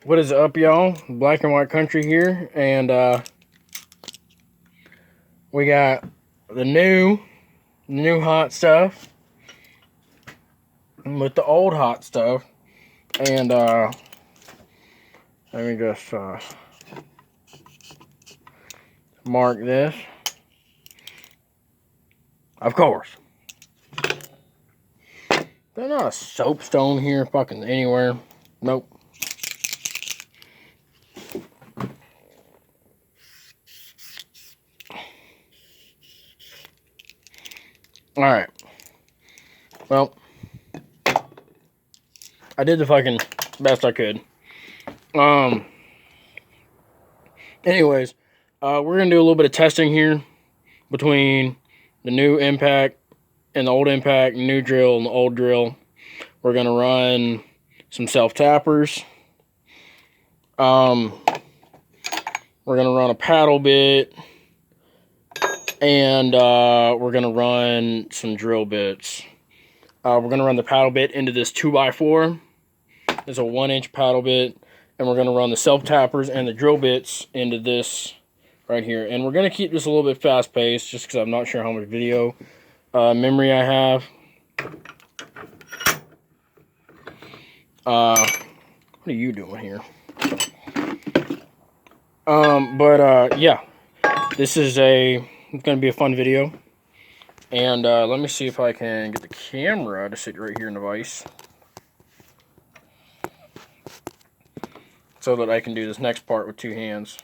What is up, y'all? Black and White Country here, and we got the new hot stuff with the old hot stuff, and let me just mark this. Of course, there's not a soapstone here, fucking anywhere. Nope. Alright. Well, I did the fucking best I could. Anyways, we're gonna do a little bit of testing here between the new impact and the old impact, new drill and the old drill. We're gonna run some self-tappers. We're gonna run a paddle bit, and we're gonna run some drill bits. We're gonna run the paddle bit into this 2x4. It's a 1-inch paddle bit, and we're gonna run the self-tappers and the drill bits into this right here. And we're gonna keep this a little bit fast-paced, just because I'm not sure how much video memory I have. What are you doing here? Yeah, this is it's gonna be a fun video, and let me see if I can get the camera to sit right here in the vise, so that I can do this next part with 2 hands.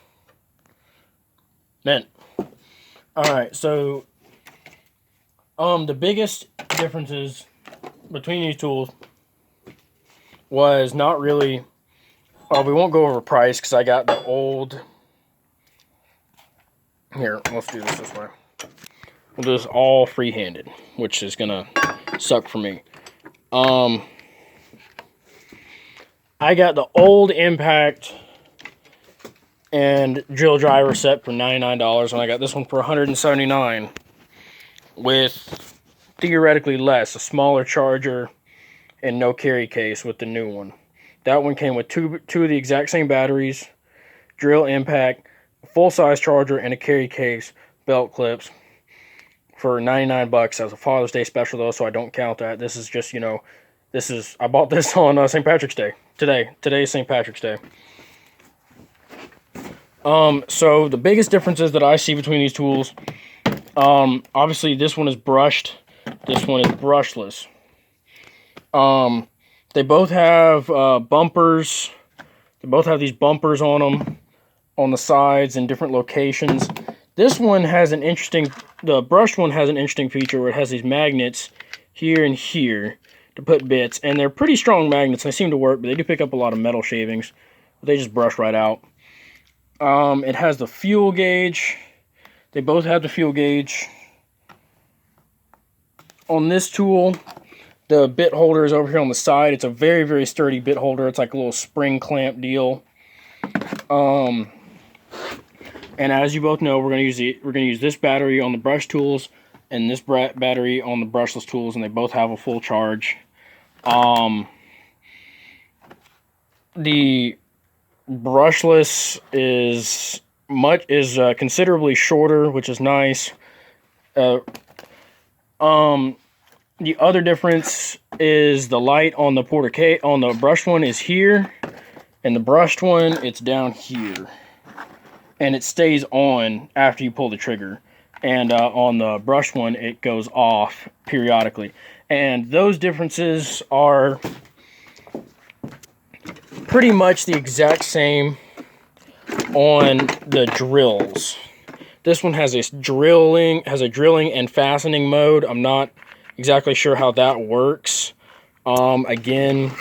Then, all right. So, the biggest differences between these tools was not really. We won't go over price because I got the old. Here, let's do this way. We'll do this all free-handed, which is gonna suck for me. I got the old impact and drill driver set for $99, and I got this one for $179 with theoretically less, a smaller charger and no carry case with the new one. That one came with two of the exact same batteries, drill impact, full-size charger, and a carry case, belt clips for $99 as a Father's Day special, though, so I don't count that. This is just, I bought this on St. Patrick's Day. Today is St. Patrick's Day. So the biggest differences that I see between these tools, obviously this one is brushed, this one is brushless. They both have bumpers. They both have these bumpers on them on the sides in different locations. This one has the brushed one has an interesting feature where it has these magnets here and here to put bits, and they're pretty strong magnets. They seem to work, but they do pick up a lot of metal shavings. But they just brush right out. It has the fuel gauge. They both have the fuel gauge. On this tool, the bit holder is over here on the side. It's a very, very sturdy bit holder. It's like a little spring clamp deal. And as you both know, we're gonna use this battery on the brush tools and this battery on the brushless tools, and they both have a full charge. The brushless is considerably shorter, which is nice. The other difference is the light on the on the brushed one is here, and the brushed one, it's down here. And it stays on after you pull the trigger. And on the brushed one, it goes off periodically. And those differences are pretty much the exact same on the drills. This one has a drilling and fastening mode. I'm not exactly sure how that works. Again,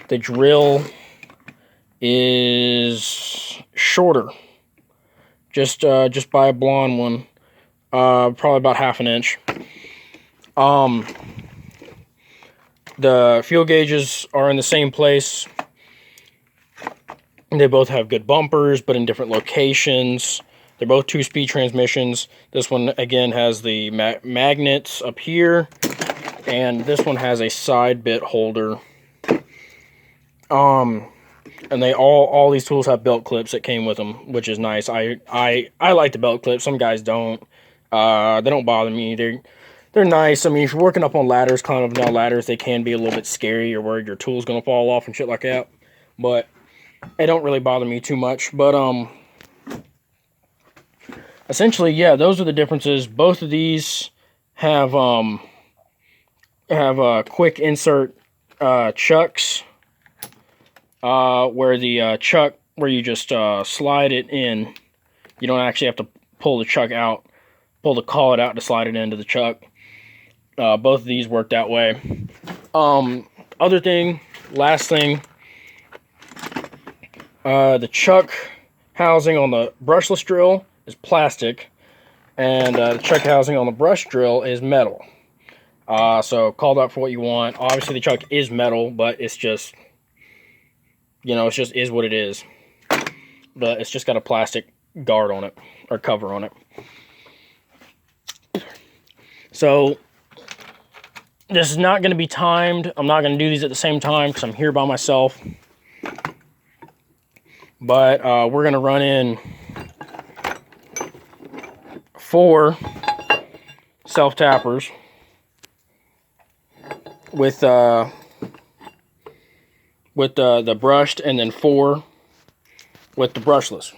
the drill is shorter, just by a blonde one, probably about ½ an inch. The fuel gauges are in the same place. They both have good bumpers, but in different locations. They're both 2-speed transmissions. This one, again, has the magnets up here, and this one has a side bit holder. And all these tools have belt clips that came with them, which is nice. I like the belt clips. Some guys don't. They don't bother me. They're nice. I mean, if you're working up on ladders, climbing up and down ladders, they can be a little bit scary. You're worried your tool's gonna fall off and shit like that. But it don't really bother me too much. But essentially, yeah, those are the differences. Both of these have quick insert chucks, where the chuck, where you just slide it in. You don't actually have to pull the chuck out, pull the collet out to slide it into the chuck. Both of these work that way. Last thing, the chuck housing on the brushless drill is plastic, and the chuck housing on the brush drill is metal. So call that for what you want. Obviously the chuck is metal, but it's just, it just is what it is. But it's just got a plastic guard on it, or cover on it. So this is not going to be timed. I'm not going to do these at the same time because I'm here by myself. But we're going to run in 4 self-tappers with the brushed, and then 4 with the brushless,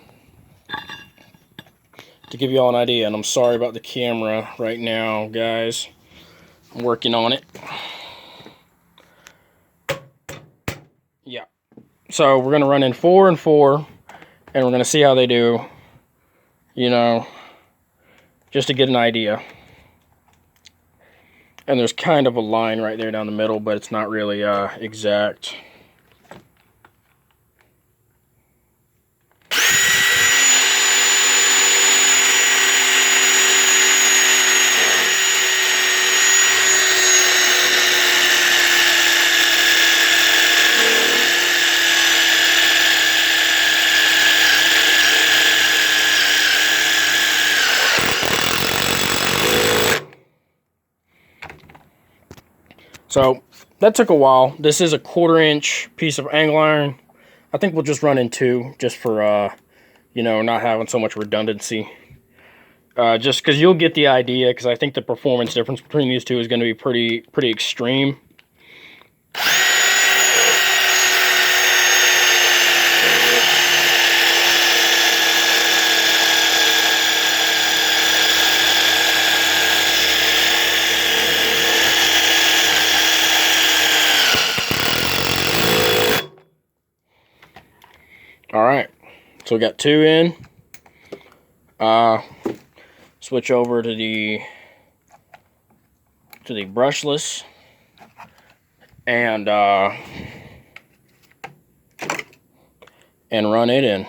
to give you all an idea. And I'm sorry about the camera right now, guys. I'm working on it. Yeah. So we're going to run in 4 and 4, and we're going to see how they do, just to get an idea. And there's kind of a line right there down the middle, but it's not really exact. So that took a while. This is a 1/4 inch piece of angle iron. I think we'll just run in 2, just for not having so much redundancy. Just because you'll get the idea, because I think the performance difference between these two is going to be pretty extreme. Alright, so we got 2 in. Switch over to the brushless, and run it in.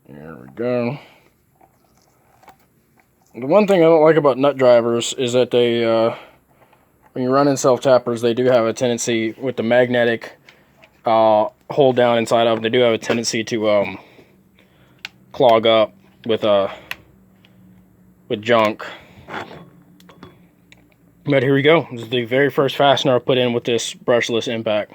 There we go. The one thing I don't like about nut drivers is that they, when you're running self-tappers, they do have a tendency, with the magnetic hold down inside of them, they do have a tendency to clog up with junk. But here we go. This is the very first fastener I put in with this brushless impact.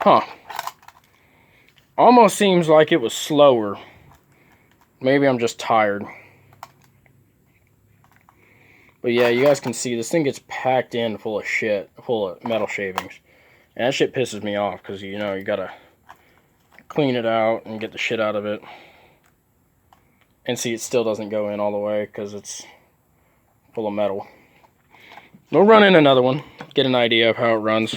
Huh. Almost seems like it was slower. Maybe I'm just tired. But yeah, you guys can see this thing gets packed in full of shit, full of metal shavings. And that shit pisses me off, because you gotta clean it out and get the shit out of it. And see, it still doesn't go in all the way because it's full of metal. We'll run in another one, get an idea of how it runs.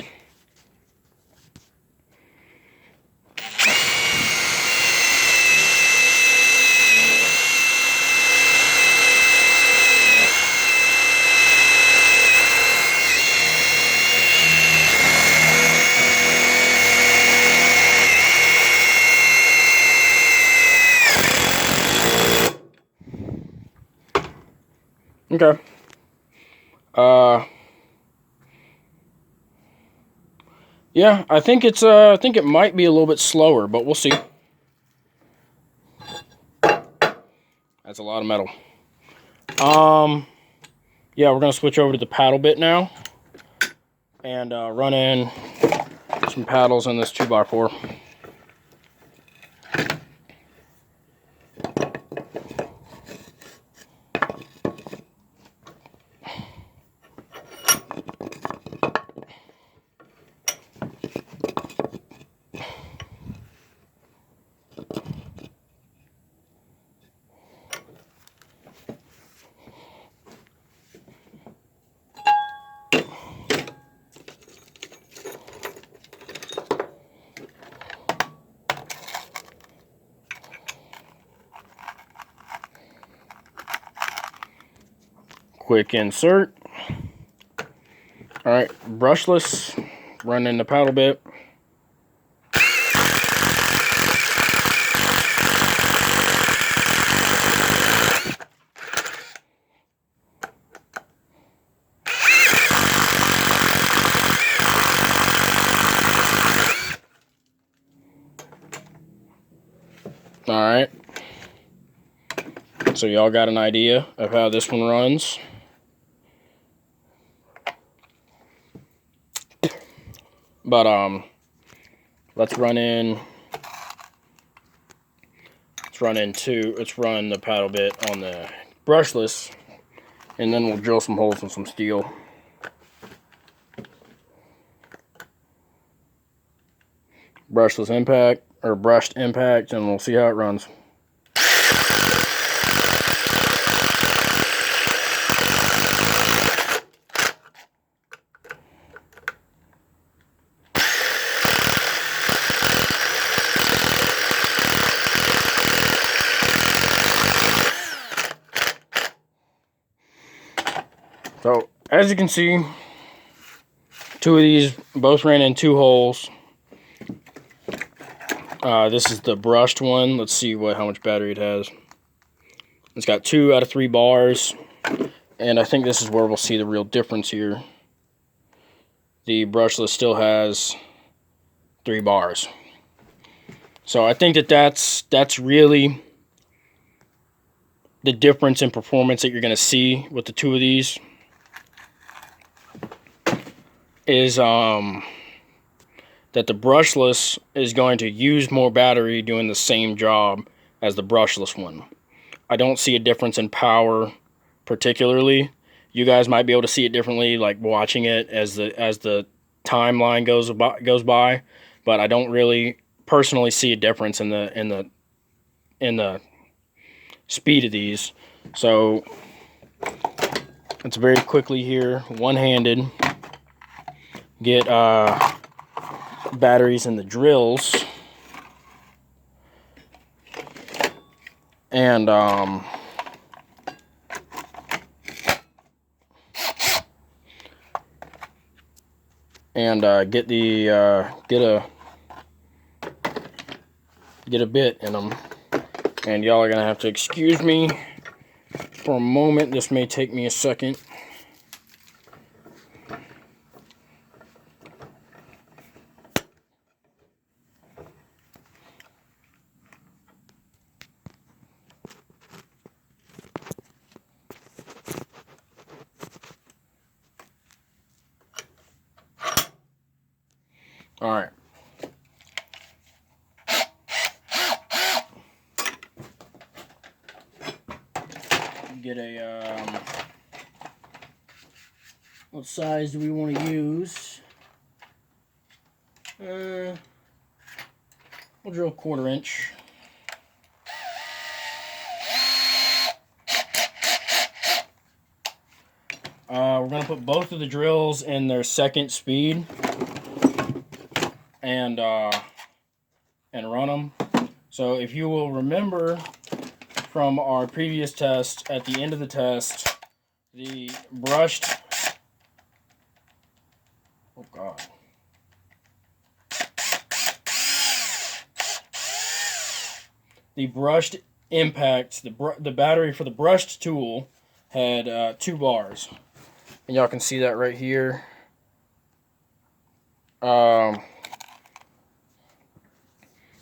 Okay. Yeah, I think it might be a little bit slower, but we'll see. That's a lot of metal. Yeah, we're gonna switch over to the paddle bit now, and run in some paddles in this 2x4. Quick insert. Alright, brushless, run in the paddle bit. Alright, so y'all got an idea of how this one runs. But let's run the paddle bit on the brushless, and then we'll drill some holes in some steel. Brushless impact, or brushed impact, and we'll see how it runs. So, as you can see, two of these both ran in 2 holes. This is the brushed one. Let's see how much battery it has. It's got 2 out of 3 bars, and I think this is where we'll see the real difference here. The brushless still has 3 bars. So I think that's really the difference in performance that you're going to see with the 2 of these. Is that the brushless is going to use more battery doing the same job as the brushless one. I don't see a difference in power particularly. You guys might be able to see it differently, like watching it as the timeline goes by, but I don't really personally see a difference in the speed of these. So it's very quickly here, one-handed. Get batteries in the drills, and get a bit in them. And y'all are gonna have to excuse me for a moment. This may take me a second. All right. Get a what size do we want to use? We'll drill 1/4 inch. We're gonna put both of the drills in their second speed, and run them. So if you will remember from our previous test, at the end of the test, the brushed, oh god, the brushed impact, the battery for the brushed tool had 2 bars. And y'all can see that right here.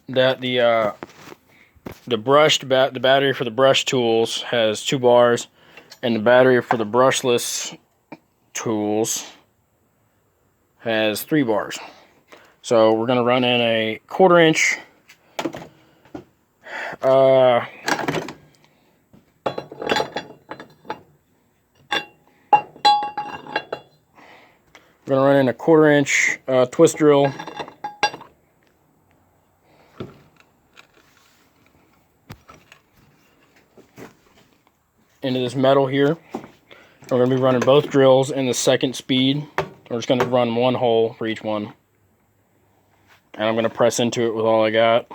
That the battery for the brush tools has 2 bars, and the battery for the brushless tools has 3 bars. So we're gonna run in a 1/4 inch we're gonna run in a 1/4 inch twist drill into this metal here. We're going to be running both drills in the second speed. We're just going to run 1 hole for each one. And I'm going to press into it with all I got.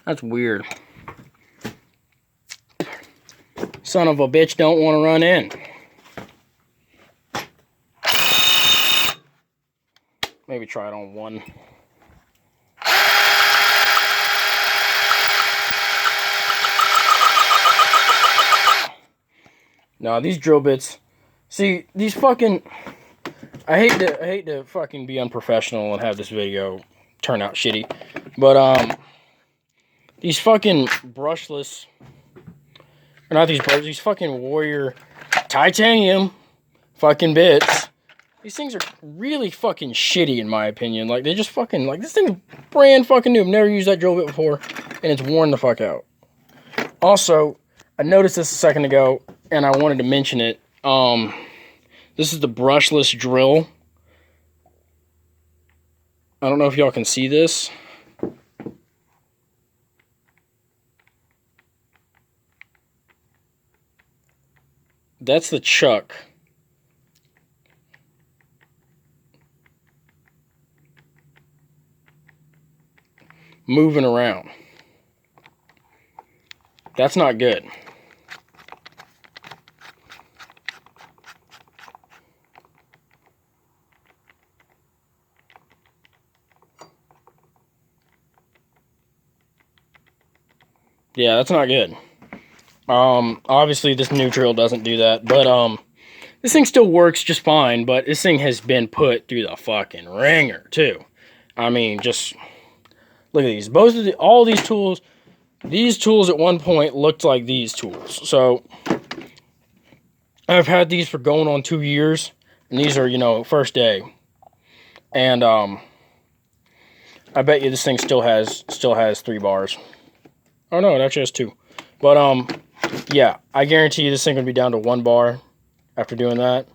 That's weird. Son of a bitch don't want to run in. Maybe try it on 1. Now these drill bits, see these fucking. I hate to fucking be unprofessional and have this video turn out shitty, but these fucking brushless, or not these fucking Warrior titanium fucking bits. These things are really fucking shitty in my opinion. Like, they just fucking, like, this thing is brand fucking new. I've never used that drill bit before, and it's worn the fuck out. Also, I noticed this a second ago, and I wanted to mention it. This is the brushless drill. I don't know if y'all can see this. That's the chuck. Moving around. That's not good. Yeah, that's not good. Obviously this new drill doesn't do that, but this thing still works just fine, but this thing has been put through the fucking ringer too. I mean, just look at these. All these tools at one point looked like these tools. So I've had these for going on 2 years, and these are, you know, first day. And I bet you this thing still has 3 bars. Oh no, it actually has 2. But yeah, I guarantee you this thing would be down to 1 bar after doing that.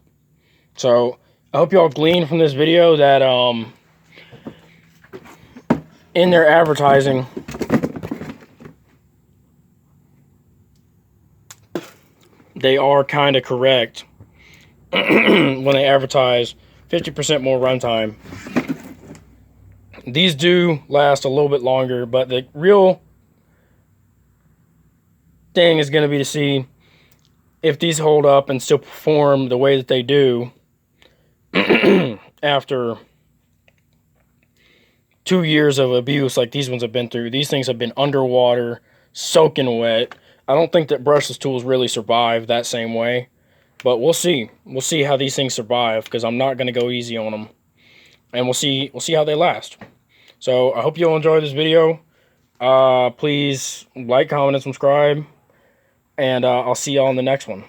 So I hope y'all glean from this video that in their advertising, they are kind of correct when they advertise 50% more runtime. These do last a little bit longer, but the real thing is going to be to see if these hold up and still perform the way that they do after 2 years of abuse like these ones have been through. These things have been underwater, soaking wet. I don't think that brushless tools really survive that same way, but we'll see. We'll see how these things survive, because I'm not going to go easy on them, and we'll see how they last. So I hope you'll enjoy this video. Please like, comment, and subscribe, and I'll see y'all in the next one.